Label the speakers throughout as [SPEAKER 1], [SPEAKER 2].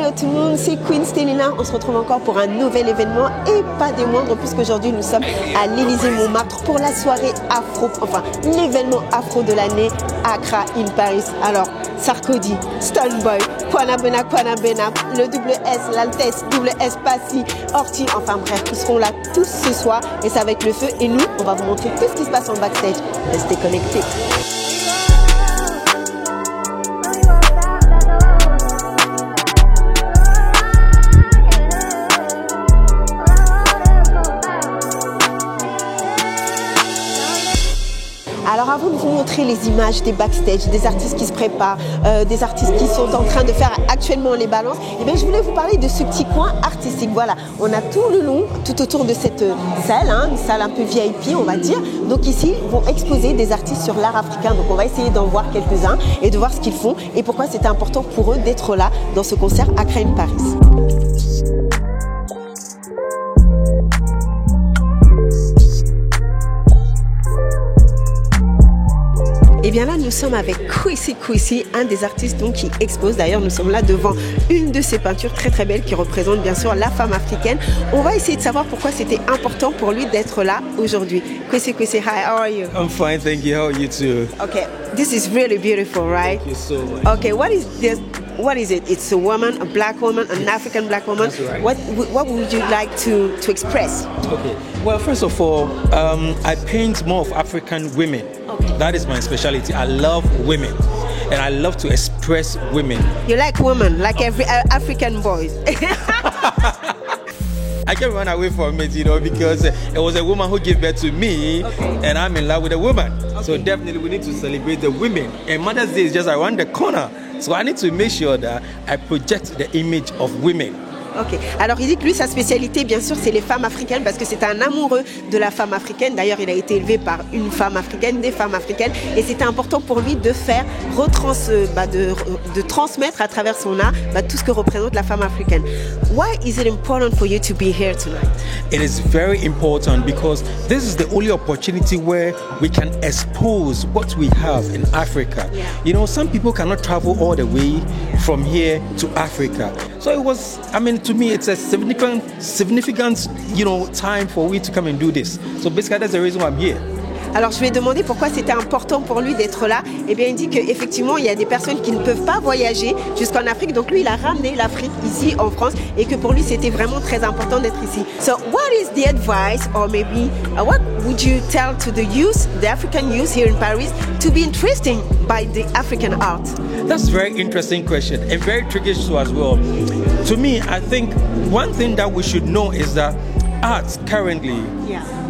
[SPEAKER 1] hello tout le monde, c'est Queen Stelina. On se retrouve encore pour un nouvel événement et pas des moindres puisqu'aujourd'hui nous sommes à l'Élysée-Montmartre pour la soirée afro, enfin l'événement afro de l'année Accra in Paris. Alors Sarkozy, Stoneboy, Kwana Bena, le double S, l'Altesse, double S Passy, Orti, enfin bref, ils seront là tous ce soir et ça va être le feu et nous on va vous montrer tout ce qui se passe en backstage. Restez connectés. Alors avant de vous montrer les images des backstage, des artistes qui se préparent, des artistes qui sont en train de faire actuellement les balances, eh bien, je voulais vous parler de ce petit coin artistique. Voilà, on a tout le long, tout autour de cette salle, une salle un peu VIP on va dire. Donc ici, vont exposer des artistes sur l'art africain. Donc on va essayer d'en voir quelques-uns et de voir ce qu'ils font et pourquoi c'était important pour eux d'être là dans ce concert Accra in Paris. Et bien là, nous sommes avec Kwesi, un des artistes donc, qui expose. D'ailleurs, nous sommes là devant une de ses peintures très très belles qui représente bien sûr la femme africaine. On va essayer de savoir pourquoi c'était important pour lui d'être là aujourd'hui. Kwesi, hi, how are you?
[SPEAKER 2] I'm fine, thank you. How are you too?
[SPEAKER 1] Okay, this is really beautiful, right?
[SPEAKER 2] Thank you so much.
[SPEAKER 1] Okay, what is this? What is it? It's a woman, a black woman, an African black woman.
[SPEAKER 2] That's right.
[SPEAKER 1] What would you like to express?
[SPEAKER 2] Okay. Well, first of all, I paint more of African women.
[SPEAKER 1] Okay.
[SPEAKER 2] That is my specialty. I love women, and I love to express women.
[SPEAKER 1] You like women, like every African boy.
[SPEAKER 2] I can't run away from it, because it was a woman who gave birth to me,
[SPEAKER 1] Okay.
[SPEAKER 2] and I'm in love with a woman.
[SPEAKER 1] Okay.
[SPEAKER 2] So definitely we need to celebrate the women. And Mother's Day is just around the corner. So I need to make sure that I project the image of women.
[SPEAKER 1] Ok, alors il dit que lui sa spécialité bien sûr c'est les femmes africaines parce que c'est un amoureux de la femme africaine. D'ailleurs il a été élevé par une femme africaine, des femmes africaines et c'était important pour lui de faire de transmettre à travers son art tout ce que représente la femme africaine. Why is it important for you to be here tonight?
[SPEAKER 2] It is very important because this is the only opportunity where we can expose what we have in Africa.
[SPEAKER 1] Yeah.
[SPEAKER 2] Some people cannot travel all the way from here to Africa. So it was, to me, it's a significant, time for we to come and do this. So basically, that's the reason why I'm here.
[SPEAKER 1] Alors je lui ai demandé pourquoi c'était important pour lui d'être là. Eh bien il dit qu'effectivement il y a des personnes qui ne peuvent pas voyager jusqu'en Afrique. Donc lui il a ramené l'Afrique ici en France et que pour lui c'était vraiment très important d'être ici. So what is the advice or maybe what would you tell to the youth, the African youth here in Paris to be interested by the African art?
[SPEAKER 2] That's a very interesting question and very tricky too as well. To me, I think one thing that we should know is that art currently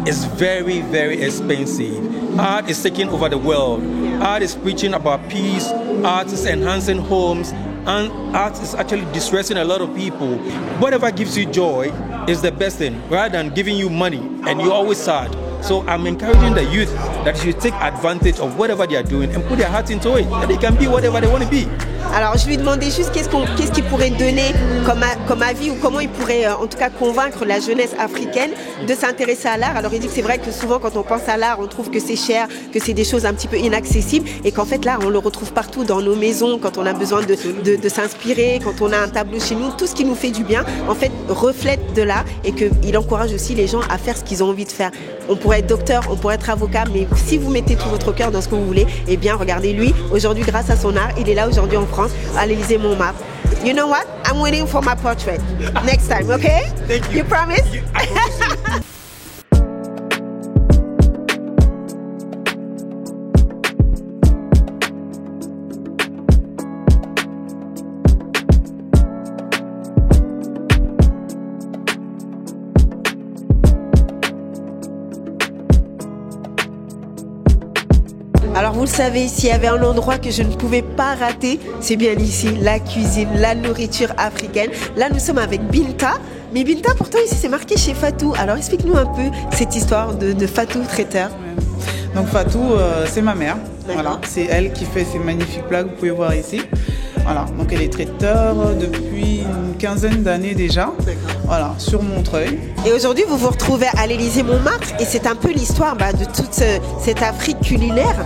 [SPEAKER 2] is very, very expensive. Art is taking over the world. Art is preaching about peace. Art is enhancing homes. And art is actually distressing a lot of people. Whatever gives you joy is the best thing, rather than giving you money and you're always sad. So I'm encouraging the youth that you should take advantage of whatever they are doing and put their heart into it. And they can be whatever they want to be.
[SPEAKER 1] Alors je lui demandais juste qu'est-ce qu'il pourrait donner comme avis ou comment il pourrait en tout cas convaincre la jeunesse africaine de s'intéresser à l'art. Alors il dit que c'est vrai que souvent quand on pense à l'art on trouve que c'est cher, que c'est des choses un petit peu inaccessibles et qu'en fait l'art on le retrouve partout dans nos maisons quand on a besoin de s'inspirer, quand on a un tableau chez nous, tout ce qui nous fait du bien en fait reflète de l'art et qu'il encourage aussi les gens à faire ce qu'ils ont envie de faire. On pourrait être docteur, on pourrait être avocat, mais si vous mettez tout votre cœur dans ce que vous voulez, eh bien regardez lui, aujourd'hui grâce à son art, il est là aujourd'hui en France, à l'Élysée-Montmartre. You know what? I'm waiting for my portrait next time, okay?
[SPEAKER 2] Thank you.
[SPEAKER 1] You promise?
[SPEAKER 2] I promise you.
[SPEAKER 1] Alors vous le savez, s'il y avait un endroit que je ne pouvais pas rater, c'est bien ici, la cuisine, la nourriture africaine. Là nous sommes avec Binta, mais Binta pourtant ici c'est marqué chez Fatou. Alors explique-nous un peu cette histoire de Fatou traiteur.
[SPEAKER 3] Donc Fatou, c'est ma mère, voilà. C'est elle qui fait ces magnifiques plats que vous pouvez voir ici. Voilà, donc elle est traiteur depuis une quinzaine d'années déjà, voilà, sur Montreuil.
[SPEAKER 1] Et aujourd'hui, vous vous retrouvez à l'Élysée-Montmartre et c'est un peu l'histoire de toute cette Afrique culinaire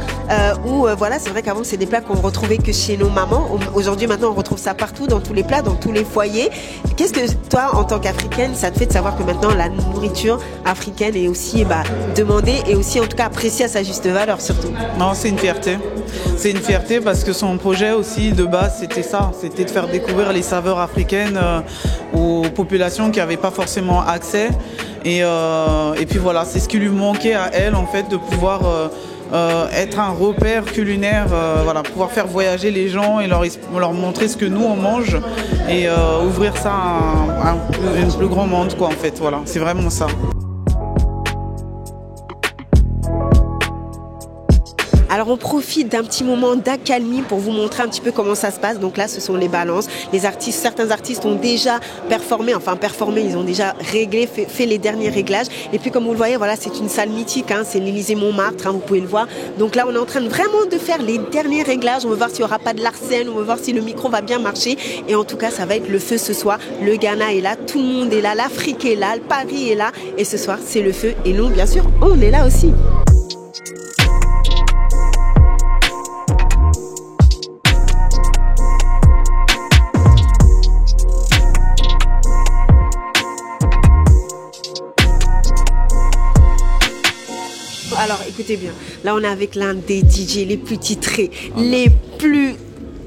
[SPEAKER 1] où voilà, c'est vrai qu'avant c'est des plats qu'on retrouvait que chez nos mamans. Aujourd'hui, maintenant, on retrouve ça partout, dans tous les plats, dans tous les foyers. Qu'est-ce que toi, en tant qu'Africaine, ça te fait de savoir que maintenant la nourriture africaine est aussi demandée et aussi en tout cas appréciée à sa juste valeur surtout?
[SPEAKER 3] Non, c'est une fierté. C'est une fierté parce que son projet aussi de base c'était ça, c'était de faire découvrir les saveurs africaines aux populations qui n'avaient pas forcément accès. Et puis voilà, c'est ce qui lui manquait à elle en fait, de pouvoir être un repère culinaire, voilà, pouvoir faire voyager les gens et leur montrer ce que nous on mange et ouvrir ça à un plus grand monde quoi en fait, voilà, c'est vraiment ça.
[SPEAKER 1] Alors on profite d'un petit moment d'accalmie pour vous montrer un petit peu comment ça se passe. Donc là ce sont les balances. Les artistes, certains artistes ont déjà performé, ils ont déjà réglé, fait les derniers réglages. Et puis comme vous le voyez, voilà, c'est une salle mythique, hein, c'est l'Élysée-Montmartre, hein, vous pouvez le voir. Donc là on est en train vraiment de faire les derniers réglages. On va voir s'il n'y aura pas de l'arsène, on va voir si le micro va bien marcher. Et en tout cas ça va être le feu ce soir. Le Ghana est là, tout le monde est là, l'Afrique est là, le Paris est là. Et ce soir c'est le feu. Et nous bien sûr on est là aussi. Alors écoutez bien, là on est avec l'un des DJ les plus titrés, les plus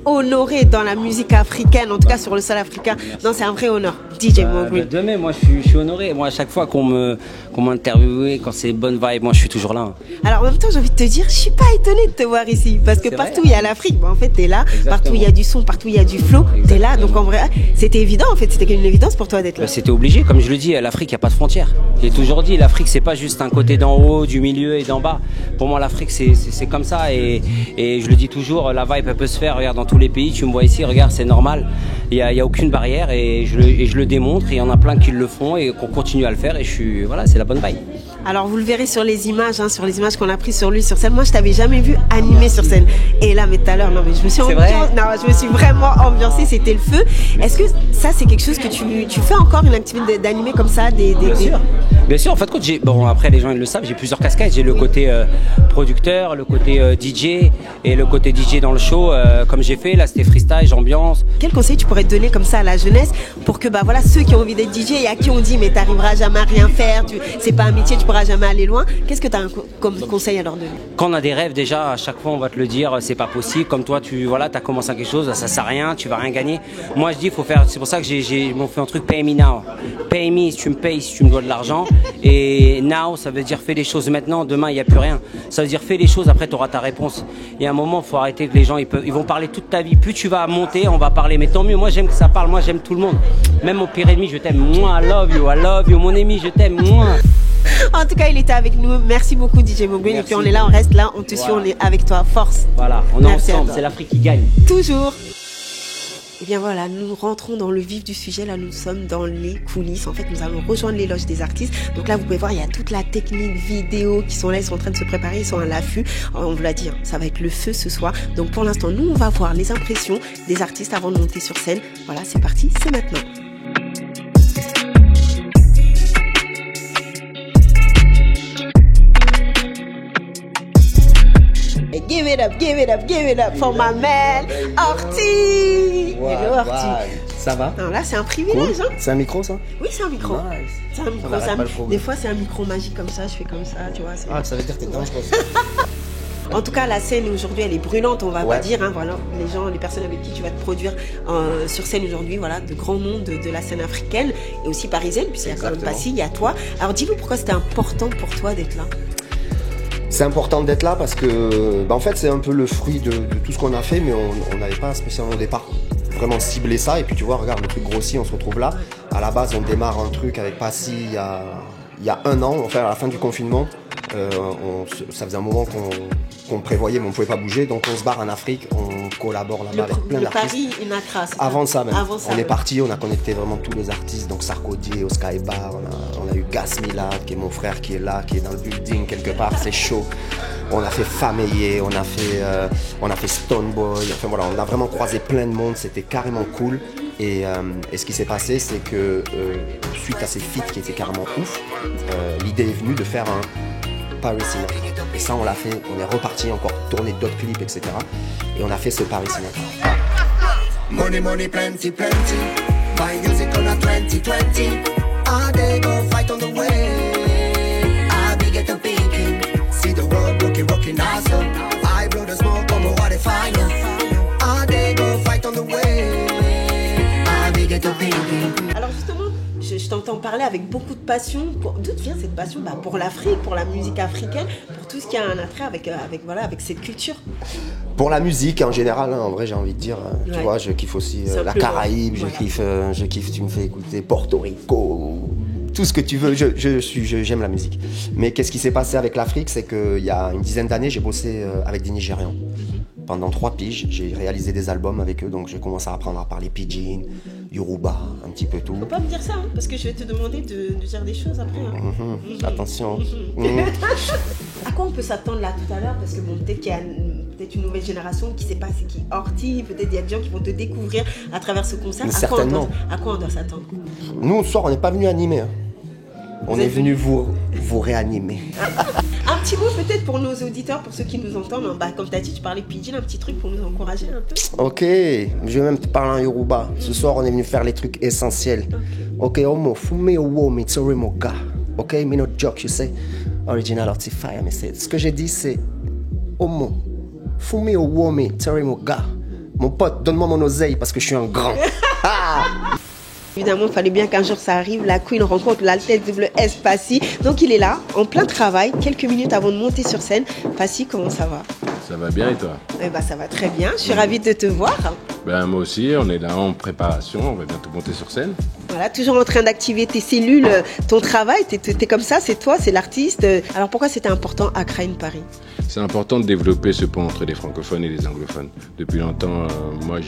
[SPEAKER 1] honorés dans la musique africaine, en tout cas sur le sol africain. Non, c'est un vrai honneur, DJ Mo Green.
[SPEAKER 4] De même, moi je suis honoré. Moi à chaque fois qu'on m'interviewe, quand c'est bonne vibe, moi je suis toujours là.
[SPEAKER 1] Alors en même temps j'ai envie de te dire, je suis pas étonnée de te voir ici, parce que partout il y a l'Afrique, en fait t'es là, exactement. Partout il y a du son, partout il y a du flow, t'es là, donc en vrai c'était évident en fait, c'était une évidence pour toi d'être là.
[SPEAKER 4] C'était obligé, comme je le dis, l'Afrique il n'y a pas de frontières. J'ai toujours dit, l'Afrique c'est pas juste un côté d'en haut, du milieu et d'en bas. Pour moi l'Afrique c'est comme ça et je le dis toujours, la vibe elle peut se faire, regarde dans tous les pays, tu me vois ici, regarde c'est normal, il y a aucune barrière et je le démontre, et il y en a plein qui le font et qu'on continue à le faire et voilà, c'est la bonne vibe.
[SPEAKER 1] Alors vous le verrez sur les images, hein, sur les images qu'on a prises sur lui sur scène. Moi je t'avais jamais vu animer sur scène. Et là mais tout à l'heure, non mais je me suis vraiment ambiancée, c'était le feu. Est-ce que ça c'est quelque chose que tu fais encore, une activité d'animer comme ça
[SPEAKER 4] Bien sûr, en fait, après les gens ils le savent, j'ai plusieurs casquettes. J'ai le côté producteur, le côté DJ et le côté DJ dans le show, comme j'ai fait, là c'était freestyle, j'ambiance.
[SPEAKER 1] Quel conseil tu pourrais te donner comme ça à la jeunesse pour que voilà, ceux qui ont envie d'être DJ et à qui on dit mais t'arriveras jamais à rien faire, c'est pas un métier, tu pourras jamais aller loin, qu'est-ce que tu as comme conseil à leur donner?
[SPEAKER 4] Quand on a des rêves, déjà à chaque fois on va te le dire, c'est pas possible, comme toi tu as commencé à quelque chose, ça sert à rien, tu vas rien gagner. Moi je dis faut faire, c'est pour ça que j'ai fait un truc pay me now. Pay me si tu me payes, si tu me dois de l'argent, et now ça veut dire fais les choses maintenant, demain il n'y a plus rien. Ça veut dire fais les choses, après tu auras ta réponse. Il y a un moment, il faut arrêter que les gens ils vont parler toute ta vie, plus tu vas monter, on va parler, mais tant mieux, moi j'aime que ça parle, moi j'aime tout le monde. Même mon pire ennemi, je t'aime, moi I love you, mon ami, je t'aime, moi.
[SPEAKER 1] En tout cas, il était avec nous. Merci beaucoup, DJ Mo Green. Et puis on est là, on reste là, on te suit, on est avec toi. Force.
[SPEAKER 4] Voilà, on est ensemble, c'est l'Afrique qui gagne.
[SPEAKER 1] Toujours. Et bien voilà, nous rentrons dans le vif du sujet. Là, nous sommes dans les coulisses. En fait, nous allons rejoindre les loges des artistes. Donc là, vous pouvez voir, il y a toute la technique vidéo qui sont là. Ils sont en train de se préparer, ils sont à l'affût. On vous l'a dit, ça va être le feu ce soir. Donc pour l'instant, nous, on va voir les impressions des artistes avant de monter sur scène. Voilà, c'est parti, c'est maintenant. Give it up, give it up, give it up for my man, Orti.
[SPEAKER 5] Wow,
[SPEAKER 1] Hello, Orti.
[SPEAKER 5] Wow. Ça va?
[SPEAKER 1] Non, là, c'est un privilège.
[SPEAKER 5] Cool.
[SPEAKER 1] Hein.
[SPEAKER 5] C'est un micro, ça?
[SPEAKER 1] Oui, c'est un micro.
[SPEAKER 5] Nice.
[SPEAKER 1] C'est un micro. Des fois, c'est un micro magique comme ça. Je fais comme ça, tu vois.
[SPEAKER 5] Ça veut dire que t'es dangereuse.
[SPEAKER 1] En tout cas, la scène aujourd'hui, elle est brûlante, on va pas dire. Hein, voilà, les personnes avec qui tu vas te produire sur scène aujourd'hui, voilà, de grands noms de la scène africaine et aussi parisienne, puisqu'il y a quand même Passy, il y a toi. Alors, dis-nous pourquoi c'était important pour toi d'être là.
[SPEAKER 5] C'est important d'être là parce que, en fait, c'est un peu le fruit de tout ce qu'on a fait, mais on n'avait pas spécialement au départ vraiment ciblé ça. Et puis, tu vois, regarde, le truc grossit, on se retrouve là. À la base, on démarre un truc avec Passy il y a 1 an, enfin, à la fin du confinement. Ça faisait un moment qu'on prévoyait, mais on ne pouvait pas bouger. Donc, on se barre en Afrique, on collabore là-bas avec plein d'artistes.
[SPEAKER 1] Paris, une Accra.
[SPEAKER 5] Avant ça, même. On est parti, on a connecté vraiment tous les artistes. Donc, Sarkodie, au Sky Bar, on a eu Gas Milad, qui est mon frère, qui est là, qui est dans le building quelque part. C'est chaud. On a fait Fameye, on a fait Stoneboy. Enfin voilà, on a vraiment croisé plein de monde. C'était carrément cool. Et ce qui s'est passé, c'est que suite à ces feats qui étaient carrément ouf, l'idée est venue de faire un Paris Sinatra. Et ça, on l'a fait. On est reparti encore tourner d'autres clips, etc. Et on a fait ce Paris Sinatra.
[SPEAKER 6] Money, money, plenty, plenty. My music on a 2020. All day go fight on the way. I be get a peeking. See the world rocking awesome. I blow the smoke on what if I know. All day go fight on the way. I be get a peeking.
[SPEAKER 1] Alors justement, je t'entends parler avec beaucoup de passion. D'où vient cette passion? Pour l'Afrique, pour la musique africaine, pour tout ce qui a un attrait avec cette culture.
[SPEAKER 5] Pour la musique en général, hein, en vrai j'ai envie de dire, tu vois, je kiffe aussi la Caraïbe, voilà. je kiffe, tu me fais écouter Porto Rico, tout ce que tu veux, j'aime la musique. Mais qu'est-ce qui s'est passé avec l'Afrique, c'est qu'il y a une dizaine d'années, j'ai bossé avec des Nigérians. Pendant 3 piges, j'ai réalisé des albums avec eux, donc j'ai commencé à apprendre à parler pidgin, Yoruba, un petit peu tout.
[SPEAKER 1] Faut pas me dire ça, hein, parce que je vais te demander de dire des choses après. Hein.
[SPEAKER 5] Attention.
[SPEAKER 1] À quoi on peut s'attendre là tout à l'heure? Parce que bon, peut-être qu'il y a une nouvelle génération qui sait pas c'est qui Horty, peut-être il y a des gens qui vont te découvrir à travers ce concert.
[SPEAKER 5] Certainement.
[SPEAKER 1] À quoi on doit s'attendre?
[SPEAKER 5] Nous, ce soir, on n'est pas venu animer. Hein. On est venu vous réanimer.
[SPEAKER 1] Un petit mot peut-être pour nos auditeurs, pour ceux qui nous entendent. Comme tu as dit, tu parlais pidgin, un petit truc pour nous encourager un peu.
[SPEAKER 5] Ok, je vais même te parler en Yoruba. Ce soir, on est venu faire les trucs essentiels. Ok, Omo, fume owo mi tori mo ga. Ok, me no joke, you say. Original Horty Fire, mais c'est. Ce que j'ai dit, c'est Omo, fume owo mi tori mo ga. Mon pote, donne-moi mon oseille parce que je suis un grand.
[SPEAKER 1] Évidemment, il fallait bien qu'un jour ça arrive. La Queen rencontre l'Altesse WS Passy. Donc il est là, en plein travail, quelques minutes avant de monter sur scène. Passy, comment ça va?
[SPEAKER 7] Ça va bien et toi?
[SPEAKER 1] Ça va très bien. Je suis ravie de te voir.
[SPEAKER 7] Moi aussi, on est là en préparation. On va bientôt monter sur scène.
[SPEAKER 1] Voilà, toujours en train d'activer tes cellules, ton travail. T'es comme ça, c'est toi, c'est l'artiste. Alors pourquoi c'était important Accra in Paris?
[SPEAKER 7] C'est important de développer ce pont entre les francophones et les anglophones. Depuis longtemps, moi,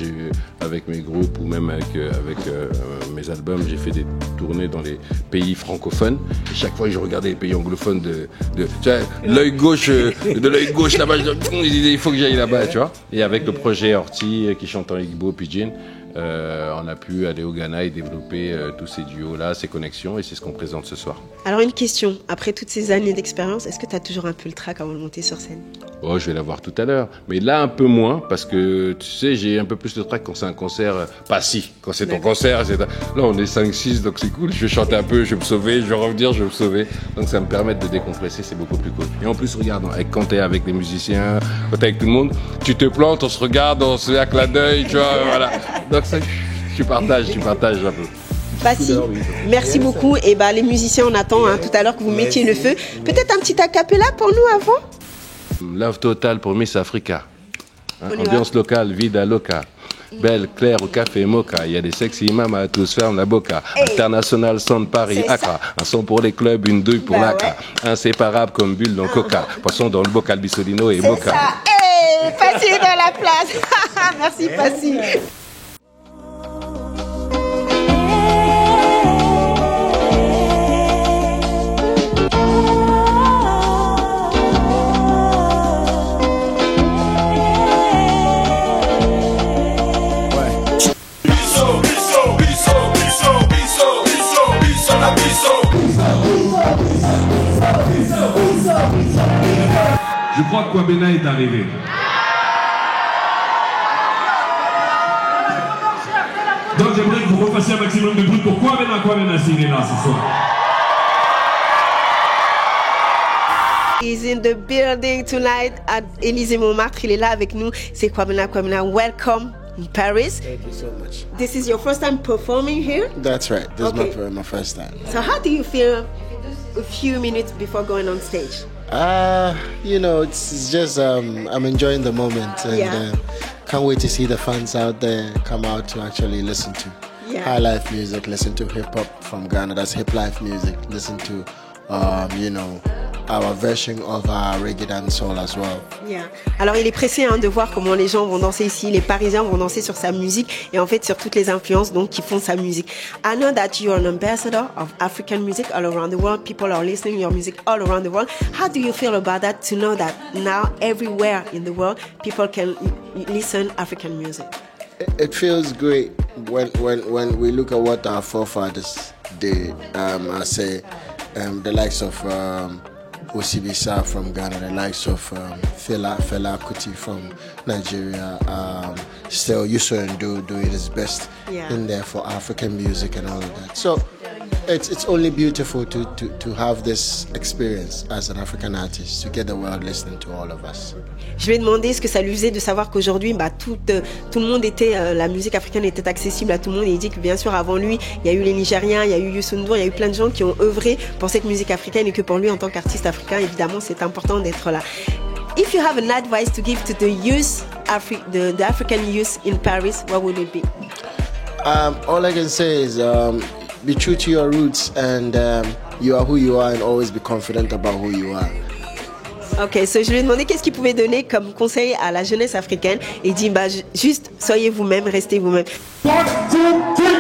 [SPEAKER 7] avec mes groupes ou même avec mes albums, j'ai fait des tournées dans les pays francophones. Et chaque fois que je regardais les pays anglophones tu vois, l'œil gauche là-bas, il faut que j'aille là-bas, tu vois. Et avec le projet Horty qui chante en Igbo, Pidgin, on a pu aller au Ghana et développer tous ces duos-là, ces connexions, et c'est ce qu'on présente ce soir.
[SPEAKER 1] Alors une question, après toutes ces années d'expérience, est-ce que tu as toujours un peu le trac avant de monter sur scène?
[SPEAKER 7] Oh, je vais la voir tout à l'heure, mais là un peu moins, parce que tu sais, j'ai un peu plus de trac quand c'est un concert passif. Quand c'est ton concert, là on est 5-6, donc c'est cool, je vais chanter un peu, je vais me sauver, je vais revenir, je vais me sauver. Donc ça me permet de décompresser, c'est beaucoup plus cool. Et en plus, regarde, quand t'es avec les musiciens, quand t'es avec tout le monde, tu te plantes, on se regarde, on se fait un clin d'œil, tu vois, voilà. Donc ça, tu partages un peu.
[SPEAKER 1] Passy, merci beaucoup. Et les musiciens, on attend tout à l'heure que vous mettiez le feu. Peut-être un petit acapella pour nous avant?
[SPEAKER 7] Love total pour Miss Africa. Ambiance locale, vida loca. Belle, claire au café Mocha. Il y a des sexy mamas, tous ferment la boca. International Sound Paris, Accra. Un son pour les clubs, une douille pour l'Aca. Inséparable comme bulle dans Coca. Poisson dans le bocal, Bissolino et Mocha.
[SPEAKER 1] Passy dans la place. Merci Passy.
[SPEAKER 8] Je crois que Kwabena est arrivé. Donc j'aimerais que vous refassiez un maximum de bruit pour Kwabena s'il est là ce soir.
[SPEAKER 1] He's in the building tonight at Élysée Montmartre. Il est là avec nous. C'est Kwabena. Welcome in Paris.
[SPEAKER 9] Thank you so much.
[SPEAKER 1] This is your first time performing here?
[SPEAKER 9] That's right. This is my first time.
[SPEAKER 1] So how do you feel a few minutes before going on stage?
[SPEAKER 9] It's just I'm enjoying the moment and can't wait to see the fans out there come out to actually listen to high life music, listen to hip hop from Ghana. That's hip life music. Listen to our version of our reggae dancehall as well.
[SPEAKER 1] Yeah. Alors il est pressé de voir comment les gens vont danser ici, les Parisiens vont danser sur sa musique et en fait sur toutes les influences donc qui font sa musique. I know that you're an ambassador of African music all around the world. People are listening to your music all around the world. How do you feel about that, to know that now everywhere in the world people can listen African music?
[SPEAKER 9] It feels great when we look at what our forefathers did. I say the likes of Osibisa from Ghana, the likes of Fela Kuti from Nigeria, still Youssou N'Dour doing his best in there for African music and all of that. So it's only beautiful to have this experience as an African artist, to get the world listening to all of us.
[SPEAKER 1] Je lui ai demandé ce que ça lui faisait de savoir qu'aujourd'hui, tout le monde était, la musique africaine était accessible à tout le monde. Et il dit que bien sûr, avant lui, il y a eu les Nigériens, il y a eu Youssou N'Dour, il y a eu plein de gens qui ont œuvré pour cette musique africaine et que pour lui, en tant qu'artiste africain, évidemment, c'est important d'être là. If you have an advice to give to the youth, the African youth in Paris, what would it be?
[SPEAKER 9] All I can say is be true to your roots and you are who you are and always be confident about who you are.
[SPEAKER 1] Ok, so je lui ai demandé qu'est-ce qu'il pouvait donner comme conseil à la jeunesse africaine. Il dit juste soyez vous-même, restez vous-même.
[SPEAKER 8] 1, 2, 3.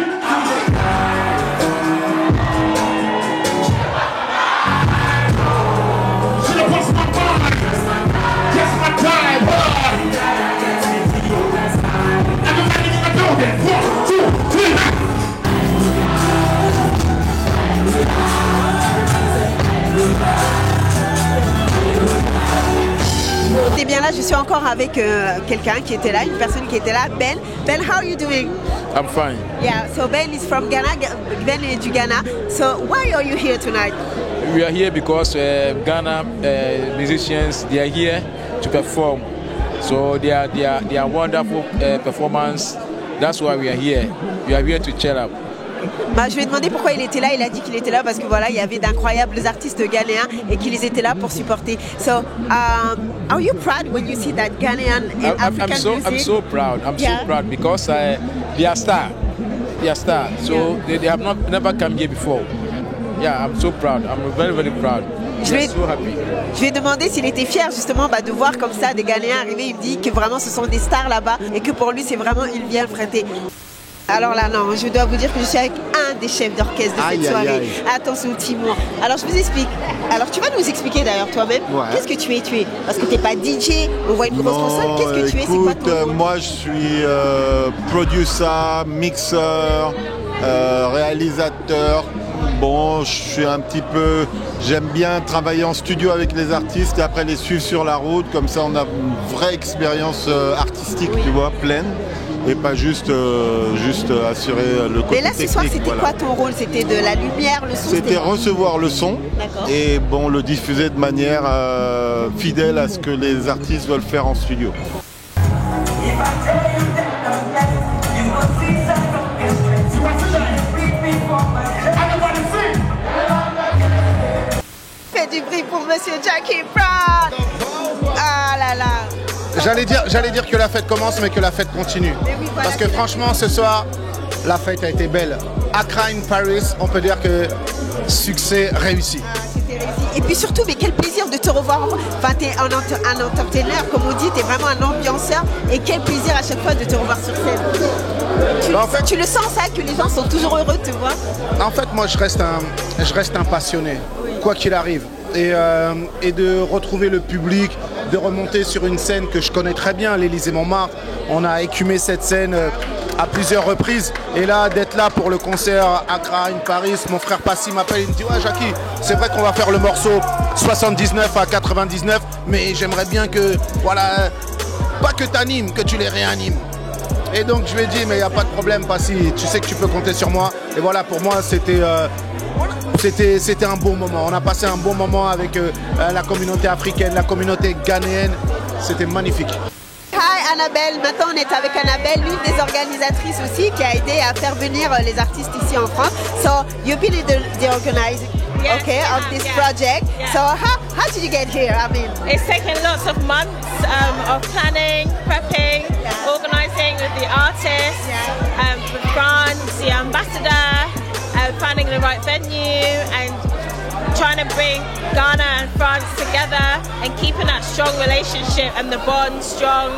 [SPEAKER 1] T'es bien là, je suis encore avec quelqu'un qui était là, une personne qui était là, Ben. Ben, how are you doing?
[SPEAKER 10] I'm fine.
[SPEAKER 1] Yeah, so Ben is from Ghana. Ben est du Ghana. So why are you here tonight?
[SPEAKER 10] We are here because Ghana musicians, they are here to perform. So they are wonderful performance. That's why we are here. We are here to cheer up.
[SPEAKER 1] Je lui ai demandé pourquoi il était là. Il a dit qu'il était là parce que voilà, il y avait d'incroyables artistes ghanéens et qu'ils étaient là pour supporter. So, are you proud when you see that Ghanaian and African music?
[SPEAKER 10] I'm so proud. I'm so proud because they are stars. They are stars. So they have never come here before. Yeah, I'm so proud. I'm very, very proud.
[SPEAKER 1] Je lui ai demandé s'il était fier justement de voir comme ça des Ghanéens arriver. Il me dit que vraiment ce sont des stars là-bas et que pour lui c'est vraiment, il vient prêter. Alors là, non, je dois vous dire que je suis avec un des chefs d'orchestre de cette soirée. Attention, Timur. Alors, je vous explique. Alors, tu vas nous expliquer d'ailleurs toi-même. Qu'est-ce que tu es? Parce que tu n'es pas DJ, on voit une grosse console. Qu'est-ce que tu es? C'est quoi ton rôle?
[SPEAKER 11] Moi, je suis producer, mixeur, réalisateur. Bon, je suis un petit peu... J'aime bien travailler en studio avec les artistes et après les suivre sur la route. Comme ça, on a une vraie expérience artistique, tu vois, pleine. Et pas juste assurer le côté technique.
[SPEAKER 1] Mais là, ce soir, c'était quoi ton rôle? C'était de la lumière, le son?
[SPEAKER 11] C'était recevoir le son et bon, le diffuser de manière fidèle à ce que les artistes veulent faire en studio.
[SPEAKER 1] Faites du bruit pour Monsieur Jackie Brown. Ah là là.
[SPEAKER 12] J'allais dire que la fête commence, mais que la fête continue. Oui, voilà, parce que franchement, ce soir, la fête a été belle. Accra in Paris, on peut dire que succès réussi.
[SPEAKER 1] C'était réussi. Et puis surtout, mais quel plaisir de te revoir. Enfin, t'es un entertainer, comme on dit, t'es vraiment un ambianceur. Et quel plaisir à chaque fois de te revoir sur scène. Tu le sens ça, que les gens sont toujours heureux de te voir?
[SPEAKER 12] En fait, moi, je reste un passionné, quoi qu'il arrive. Et de retrouver le public, de remonter sur une scène que je connais très bien, l'Élysée-Montmartre. On a écumé cette scène à plusieurs reprises. Et là, d'être là pour le concert Accra in Paris, mon frère Passy m'appelle, il me dit « Ouais, Jackie, c'est vrai qu'on va faire le morceau 79 à 99, mais j'aimerais bien que, voilà, pas que tu animes, que tu les réanimes. » Et donc je lui ai dit « Mais il n'y a pas de problème, Passy, tu sais que tu peux compter sur moi. » Et voilà, pour moi, c'était un bon moment. On a passé un bon moment avec la communauté africaine, la communauté ghanéenne. C'était magnifique.
[SPEAKER 1] Hi Annabelle, maintenant on est avec Annabelle, l'une des organisatrices aussi qui a aidé à faire venir les artistes ici en France. So you've been the organizer, of this project.
[SPEAKER 13] Yeah.
[SPEAKER 1] So how did you get here? I mean,
[SPEAKER 13] it's taken lots of months of planning, prepping, organizing with the artists, with France, the ambassador, finding the right venue, and trying to bring Ghana and France together and keeping that strong relationship and the bond strong.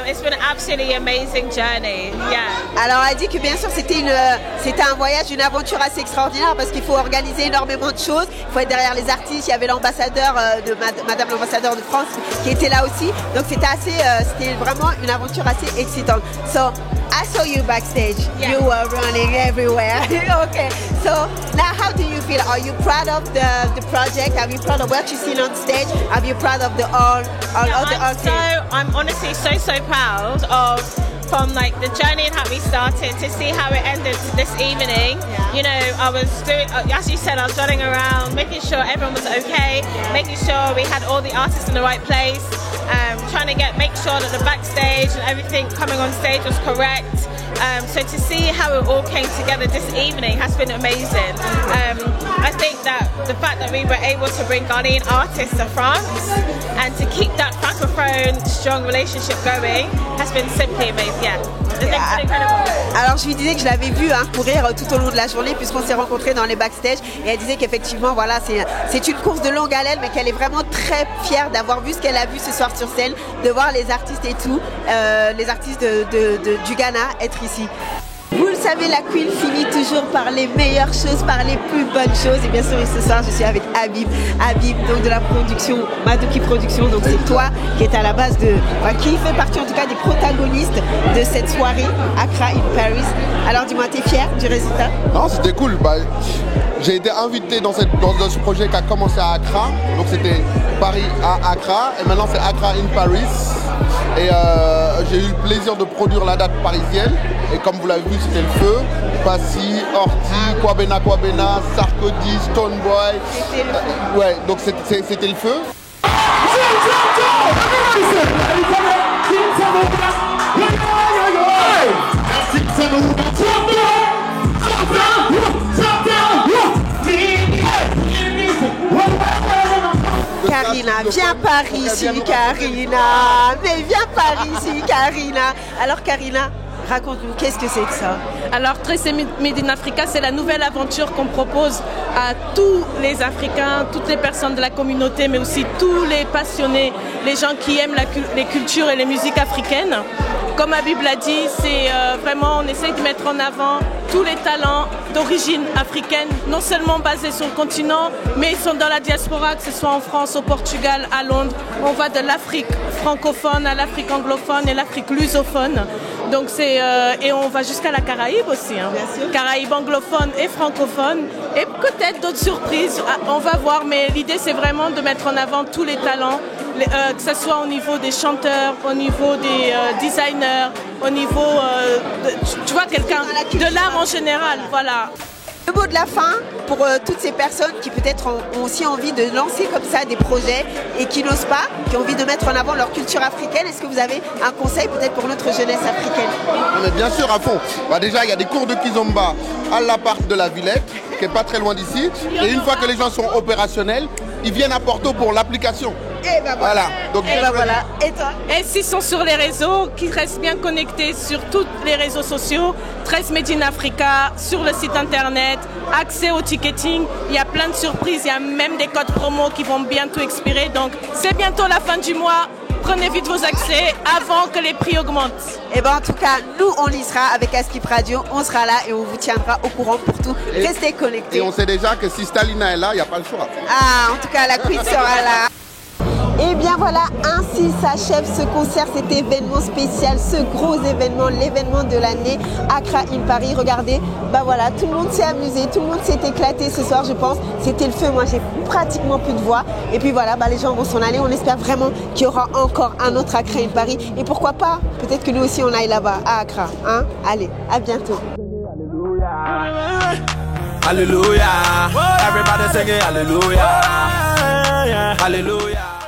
[SPEAKER 13] It's been an absolutely amazing journey. Yeah.
[SPEAKER 1] Alors elle dit que bien sûr c'était un voyage, une aventure assez extraordinaire parce qu'il faut organiser énormément de choses. Il faut être derrière les artistes. Il y avait l'ambassadeur de Madame l'ambassadeur de France qui était là aussi. Donc c'était vraiment une aventure assez excitante. So I saw you backstage. Yeah. You were running everywhere. Okay. So now how do you feel? Are you proud of the project? Are you proud of what you've seen on stage? Are you proud of the all the artists?
[SPEAKER 13] I'm honestly so proud of from like the journey and how we started to see how it ended this evening. Yeah. You know, I was doing, as you said, I was running around, making sure everyone was okay, making sure we had all the artists in the right place, trying to make sure that the backstage and everything coming on stage was correct. So to see how it all came together this evening has been amazing. I think that the fact that we were able to bring Ghanaian artists to France and to keep that francophone strong relationship going has been simply amazing. Yeah.
[SPEAKER 1] Alors je lui disais que je l'avais vu courir tout au long de la journée puisqu'on s'est rencontrés dans les backstage et elle disait qu'effectivement voilà c'est une course de longue haleine mais qu'elle est vraiment très fière d'avoir vu ce qu'elle a vu ce soir sur scène, de voir les artistes et tout, les artistes du Ghana être ici. Vous le savez, la Queen finit toujours par les meilleures choses, par les plus bonnes choses. Et bien sûr, ce soir, je suis avec Habib, donc de la production, Madouki Production. Donc c'est toi qui est à la base qui fait partie en tout cas des protagonistes de cette soirée Accra in Paris. Alors dis-moi, t'es fier du résultat?
[SPEAKER 14] Non, c'était cool. J'ai été invité dans ce projet qui a commencé à Accra. Donc c'était Paris à Accra et maintenant c'est Accra in Paris. Et j'ai eu le plaisir de produire la date parisienne. Et comme vous l'avez vu, c'était le feu. Passy, Horty, Kwabena, Sarkozy, Stonebwoy. Ouais, donc c'était le feu.
[SPEAKER 1] Karina, viens par ici, Karina. Mais viens par ici, Karina. Alors Karina, raconte-nous, qu'est-ce que c'est que ça?
[SPEAKER 15] Alors Trace Made in Africa, c'est la nouvelle aventure qu'on propose à tous les Africains, toutes les personnes de la communauté, mais aussi tous les passionnés, les gens qui aiment les cultures et les musiques africaines. Comme Habib l'a dit, c'est vraiment, on essaye de mettre en avant tous les talents d'origine africaine, non seulement basés sur le continent, mais ils sont dans la diaspora, que ce soit en France, au Portugal, à Londres. On va de l'Afrique francophone à l'Afrique anglophone et l'Afrique lusophone. Donc et on va jusqu'à la Caraïbe aussi, Caraïbe anglophone et francophone. Et peut-être d'autres surprises, on va voir, mais l'idée c'est vraiment de mettre en avant tous les talents, que ce soit au niveau des chanteurs, au niveau des designers, au niveau, tu vois, quelqu'un de l'art en général, voilà.
[SPEAKER 1] Le mot de la fin pour toutes ces personnes qui peut-être ont aussi envie de lancer comme ça des projets et qui n'osent pas, qui ont envie de mettre en avant leur culture africaine. Est-ce que vous avez un conseil peut-être pour notre jeunesse africaine?
[SPEAKER 14] Mais bien sûr, à fond. Déjà, il y a des cours de Kizomba à l'appart de la Villette, qui n'est pas très loin d'ici. Et une fois que les gens sont opérationnels, ils viennent à Porto pour l'application.
[SPEAKER 1] Et ben voilà.
[SPEAKER 14] Donc,
[SPEAKER 1] et ben voilà. Et toi?
[SPEAKER 15] Et s'ils sont sur les réseaux, qu'ils restent bien connectés sur tous les réseaux sociaux, Trace Made in Africa, sur le site internet, accès au ticketing. Il y a plein de surprises, il y a même des codes promo qui vont bientôt expirer. Donc c'est bientôt la fin du mois. Prenez vite vos accès avant que les prix augmentent.
[SPEAKER 1] Et ben en tout cas, nous on y sera avec Askip Radio, on sera là et on vous tiendra au courant pour tout. Restez connectés.
[SPEAKER 14] Et on sait déjà que si Stalina est là, il n'y a pas le choix.
[SPEAKER 1] Ah, en tout cas, la Queen sera là. Et bien voilà, ainsi s'achève ce concert, cet événement spécial, ce gros événement, l'événement de l'année, Accra in Paris. Regardez, bah voilà, tout le monde s'est amusé, tout le monde s'est éclaté ce soir, je pense. C'était le feu, moi j'ai pratiquement plus de voix. Et puis voilà, bah les gens vont s'en aller. On espère vraiment qu'il y aura encore un autre Accra in Paris. Et pourquoi pas, peut-être que nous aussi on aille là-bas, à Accra. Hein? Allez, à bientôt.
[SPEAKER 16] Hallelujah, everybody singing hallelujah, hallelujah.